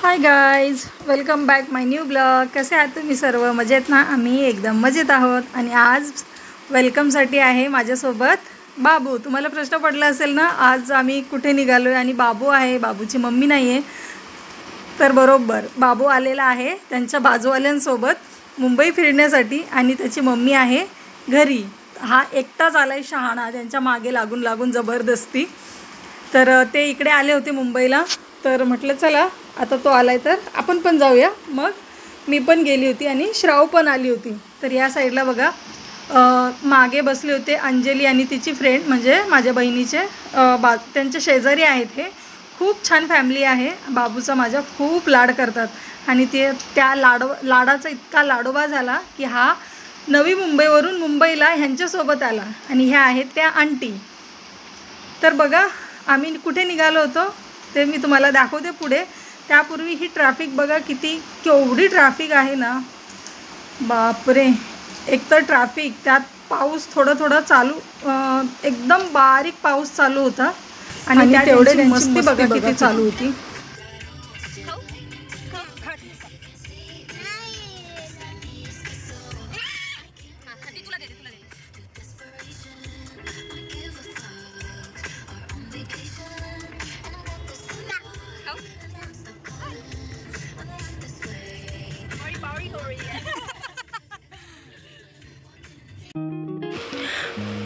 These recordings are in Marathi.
हाय गाईज, वेलकम बॅक माय न्यू ब्लॉग. कसे आहात तुम्ही सर्व? मजेत ना? आम्ही एकदम मजेत आहोत. आणि आज वेलकमसाठी आहे माझ्यासोबत बाबू. तुम्हाला प्रश्न पडला असेल ना, आज आम्ही कुठे निघालो आहे आणि बाबू आहे, बाबूची मम्मी नाही आहे. तर बरोबर बाबू आलेला आहे त्यांच्या बाजूवाल्यांसोबत मुंबई फिरण्यासाठी आणि त्याची मम्मी आहे घरी. हा एकटाच आला आहे शहाणा, त्यांच्या मागे लागून लागून जबरदस्ती. तर ते इकडे आले होते मुंबईला, तर म्हटलं चला आता तो आलाय तर आपण पण जाऊया. मग मी पण गेली होती आणि श्राव पण आली होती. तर या साईडला बघा मागे बसले होते अंजली आणि तिची फ्रेंड, म्हणजे माझ्या बहिणीचे त्यांचे शेजारी आहेत. हे खूप छान फॅमिली आहे. बाबूचा माझ्या खूप लाड करतात आणि ते त्या लाडाचा इतका लाडोबा झाला की हा नवी मुंबईवरून मुंबईला ह्यांच्यासोबत आला. आणि ह्या आहेत त्या आंटी. तर बघा आम्ही कुठे निघालो होतो ते मी तुम्हाला दाखवते पुढे. त्यापूर्वी ही ट्रॅफिक बघा, केवढी ट्रॅफिक आहे ना, बापरे. एक तर ट्रॅफिक, त्यात पाऊस थोडं चालू, एकदम बारीक पाऊस चालू होता आणि तेवढे मस्ती बघा किती चालू होती.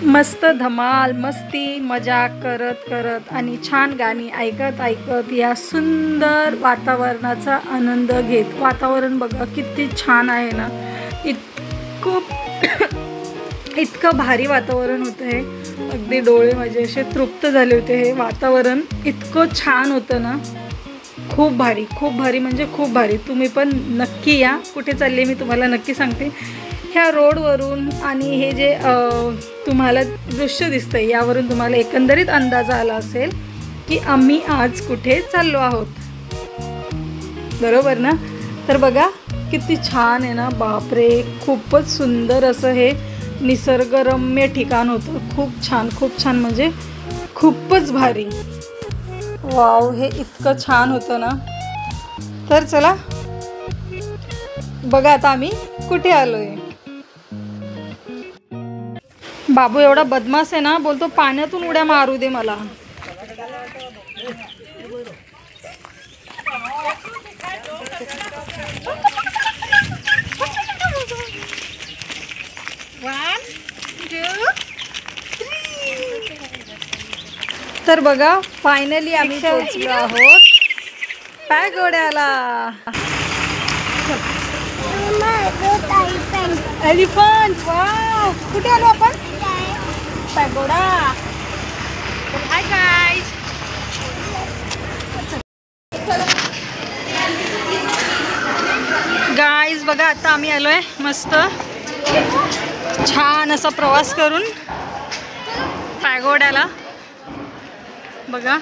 मस्त धमाल मस्ती मजा करत करत आणि छान गाणी ऐकत ऐकत या सुंदर वातावरणाचा आनंद घेत. वातावरण बघा किती छान आहे ना, इतकं भारी वातावरण होतं हे. अगदी डोळे माझे असे तृप्त झाले होते. हे वातावरण इतकं छान होतं ना, खूप भारी म्हणजे खूप भारी. तुम्ही पण नक्की या. कुठे चालले मी तुम्हाला नक्की सांगते. ह्या रोडवरून आणि हे जे तुम्हाला दृश्य दिसतंय यावरून तुम्हाला एकंदरीत अंदाज आला असेल की आम्ही आज कुठे चाललो आहोत, बरोबर ना? तर बघा किती छान आहे ना, बापरे. खूपच सुंदर असं हे निसर्गरम्य ठिकाण होतं. खूप छान म्हणजे खूपच भारी. वाव, हे इतकं छान होतं ना. तर चला बघा आता आम्ही कुठे आलोय. बाबू एवढा बदमाश आहे ना, बोलतो पाण्यातून उड्या मारू दे मला. तर बघा फायनली आम्ही पोहोचलो आहोत पॅगोड्याला. Elephant, wow. कुठे आलो आपण? पॅगोडा. Hi guys. गाईज बघा आता आम्ही आलोय मस्त छान असा प्रवास करून पॅगोड्याला. बघा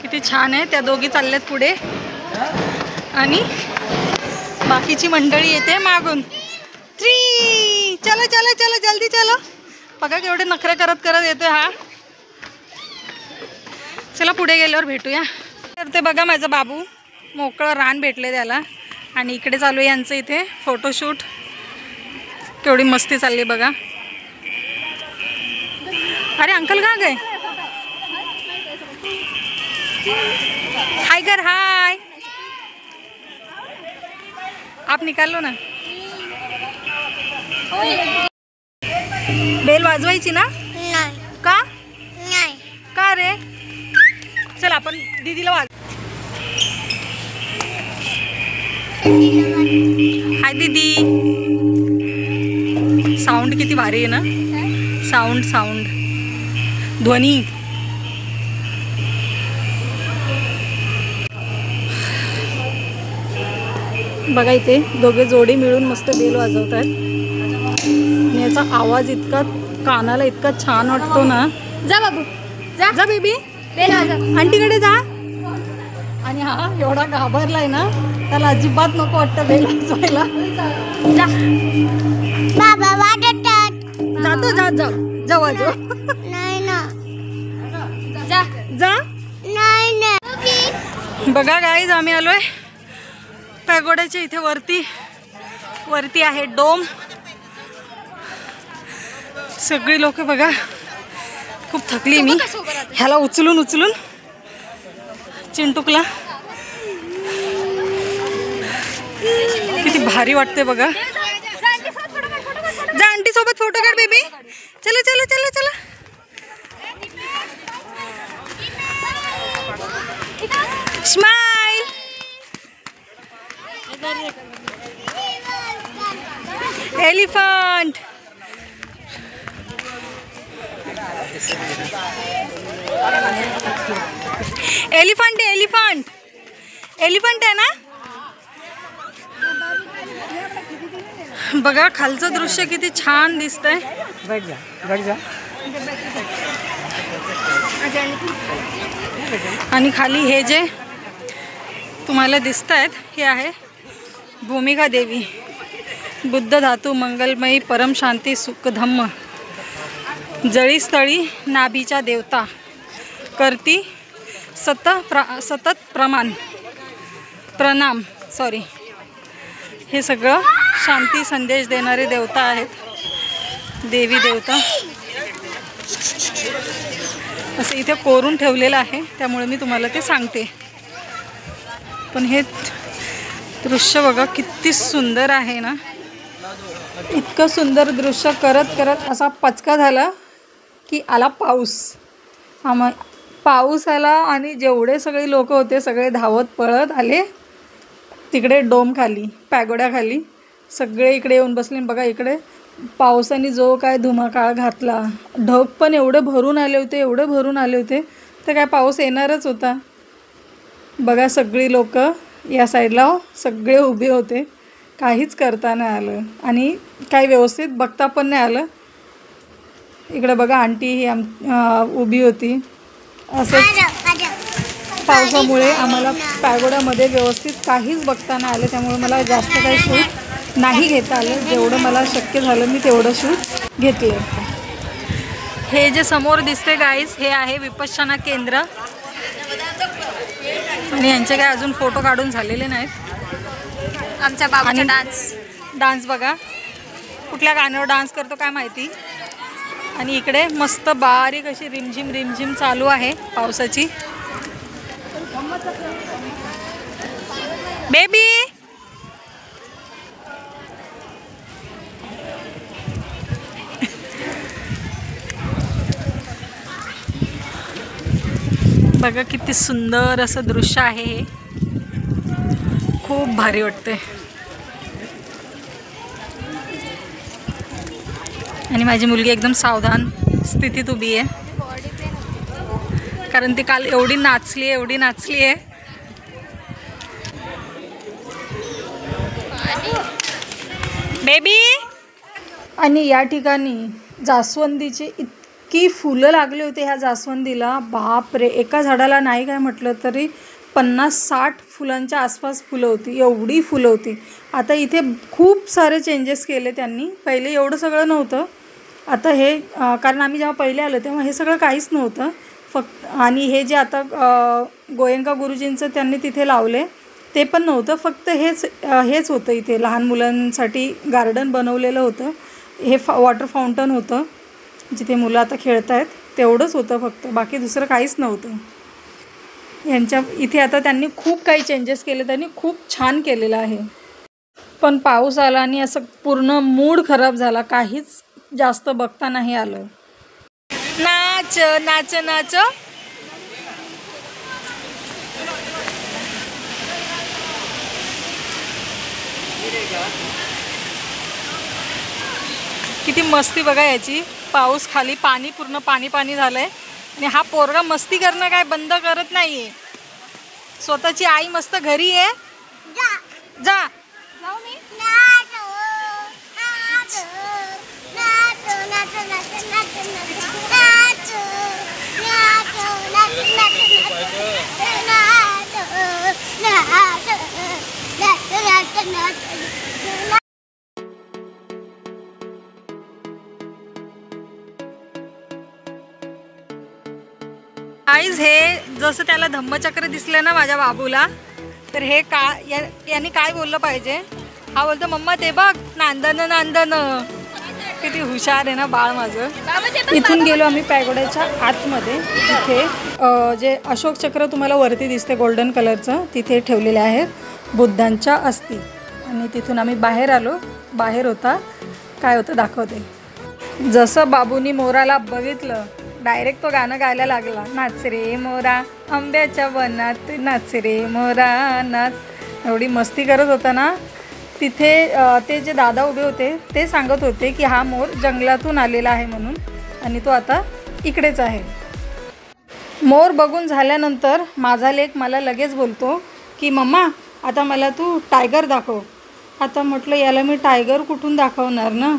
किती छान आहे. त्या दोघी चालल्यात पुढे आणि बाकीची मंडळी येते मागून. चलो चलो चलो जल्दी चलो. बघा केवढे नखरे करत येतोय हा. चला पुढे गेल्यावर भेटूया. तर ते बघा माझा बाबू, मोकळं रान भेटले त्याला आणि इकडे चालू आहे यांचं इथे फोटोशूट. केवढी मस्ती चालली बघा. अरे अंकल कहाँ गए? हाय कर, हाय. आप निकाल लो ना. बेल वाजवायची ना? का? का रे? चल आपण दीदीला वाज. हाय दीदी. साऊंड किती भारी आहे ना. साऊंड ध्वनी. बघा इथे दोघे जोडी मिळून मस्त बेल वाजवतात आणि याचा आवाज इतका कानाला इतका छान वाटतो ना. जा बाबू, जा बेबी, बेल वाजव. आंटीकडे जा. आणि हा एवढा घाबरलाय ना, त्याला अजिबात नको वाटतं बेल वाजवायला. जा बाबा वाटतात. जातो जा वाजव. नाही ना, जा. बघा गाईज आम्ही आलोय पॅगोड्याच्या इथे वरती आहे डोम. सगळी लोक बघा, खूप थकली मी ह्याला उचलून चिंटूकला. किती भारी वाटते बघा. जा आंटी सोबत फोटो काढ बेबी. चला चला चला चला. स्माइल. एलिफंट. एलिफंट आहे ना. बघा खालचं दृश्य किती छान दिसतंय. आणि खाली हे जे तुम्हाला दिसत आहेत हे आहे भूमिका देवी. बुद्ध धातू मंगलमयी परम शांती सुख धम्म जळीस्थळी नाभीच्या देवता करती सतत प्रणाम. हे सगळं शांती संदेश देणारे देवता आहेत. देवी देवता असं इथे कोरून ठेवलेलं आहे, त्यामुळे मी तुम्हाला ते सांगते. पण हे दृश्य बघा किती सुंदर आहे ना. इतकं सुंदर दृश्य करत असा पचका झाला की आला पाऊस. पाऊस आला आणि जेवढे सगळे लोक होते सगळे धावत पळत आले तिकडे डोम खाली, पॅगोड्या खाली. सगळे इकडे येऊन बसले. बघा इकडे पावसाने जो काय धुमाकाळ घातला. ढग पण एवढे भरून आले होते तर काय पाऊस येणारच होता. बघा सगळी लोक या साईडला सगळे उभे होते. काहीच करता नाही आलं आणि काही व्यवस्थित बघता पण नाही आलं. इकडे बघा आंटी ही उभी होती. असंच पावसामुळे आम्हाला पॅगोड्यामध्ये व्यवस्थित काहीच बघता नाही आलं, त्यामुळे मला जास्त काही शूट नाही घेता आलं. जेवढं मला शक्य झालं मी तेवढं शूट घेतलं. हे जे समोर दिसते गाईज हे आहे विपश्यना केंद्र. आणि यांचे काय अजून फोटो काढून झालेले नाहीत. आमच्या बाबाचा डान्स बघा, कुठल्या गाण्यावर डान्स करतो काय माहिती. आणि इकडे मस्त बारीक अशी रिमझिम चालू आहे पावसाची. बेबी बघा किती सुंदर असं दृश्य आहे हे. खूप भारी वाटते. आणि माझी मुलगी एकदम सावधान स्थितीत उभी आहे, कारण ती काल एवढी नाचली आहे. बेबी. आणि या ठिकाणी जास्वंदीची इतकी फुलं लागली होती ह्या जास्वंदीला. बापरे, एका झाडाला नाही काय म्हटलं तरी 50-60 फुलांच्या आसपास फुलं होती. एवढी फुलं होती. आता इथे खूप सारे चेंजेस केले त्यांनी. पहिले एवढं सगळं नव्हतं. आता हे कारण आम्ही जेव्हा पहिले आलो तेव्हा हे सगळं काहीच नव्हतं फक्त. आणि हे जे आता गोयंका गुरुजींचं त्यांनी तिथे लावले ते पण नव्हतं. फक्त हेच होतं. इथे लहान मुलांसाठी गार्डन बनवलेलं होतं. हे वॉटर फाउंटन होतं जिथे मुलं आता खेळत आहेत, तेवढंच होतं फक्त. बाकी दुसरं काहीच नव्हतं. यांच्या इथे आता त्यांनी खूप काही चेंजेस केले. त्यांनी खूप छान केलेलं आहे. पण पाऊस आला आणि असं पूर्ण मूड खराब झाला. काहीच जास्त बघता नाही आलं. नाच नाच नाच. किती मस्ती बघा याची. पाऊस खाली, पाणी पूर्ण पाणी झालंय. आणि हा पोरगा मस्ती करणं काय बंद करत नाहीये. स्वतःची आई मस्त घरी आहे. जा आईज. हे जसं त्याला धम्मचक्र दिसलं ना माझ्या बाबूला, तर हे यांनी काय बोललं पाहिजे? हा बोलतो मम्मा ते बघ नांदन नांदन. किती हुशार आहे ना बाळ माझं. इथून गेलो आम्ही पॅगोड्याच्या आतमध्ये, जिथे जे अशोक चक्र तुम्हाला वरती दिसते गोल्डन कलरचं, तिथे ठेवलेले आहेत बुद्धांच्या अस्थी. आणि तिथून आम्ही बाहेर आलो. बाहेर होता काय होतं दाखवते. जसं बाबूनी मोराला बघितलं डायरेक्ट तो गाणं गायला लागला. नाच रे मोरा आंब्याच्या वनात नाच रे मोरा नाच. एवढी मस्ती करत होता ना. तिथे ते जे दादा उभे होते ते सांगत होते की हा मोर जंगलातून आलेला आहे म्हणून, आणि तो आता इकडेच आहे. मोर बघून झाल्यानंतर माझा लेक मला लगेच बोलतो की मम्मा आता मला तू टायगर दाखव. आता म्हटलं याला मी टायगर कुठून दाखवणार ना.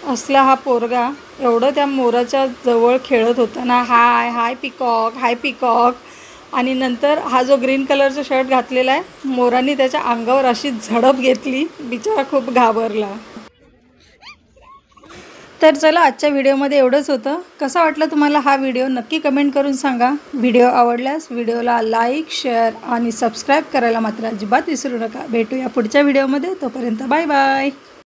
असला हा पोरगा एवढं त्या मोराच्या जवळ खेळत होता ना. हाय हाय पिकॉक, हाय पिकॉक. आणि नंतर हा जो ग्रीन कलरचा शर्ट घातलेला आहे, मोरांनी त्याच्या अंगावर अशी झडप घेतली, बिचारा खूप घाबरला. तर चला आजच्या व्हिडिओमध्ये एवढंच होतं. कसा वाटला तुम्हाला हा व्हिडिओ नक्की कमेंट करून सांगा. व्हिडिओ आवडल्यास व्हिडिओला लाईक, शेअर आणि सबस्क्राईब करायला मात्र अजिबात विसरू नका. भेटूया पुढच्या व्हिडिओमध्ये. तोपर्यंत बाय बाय.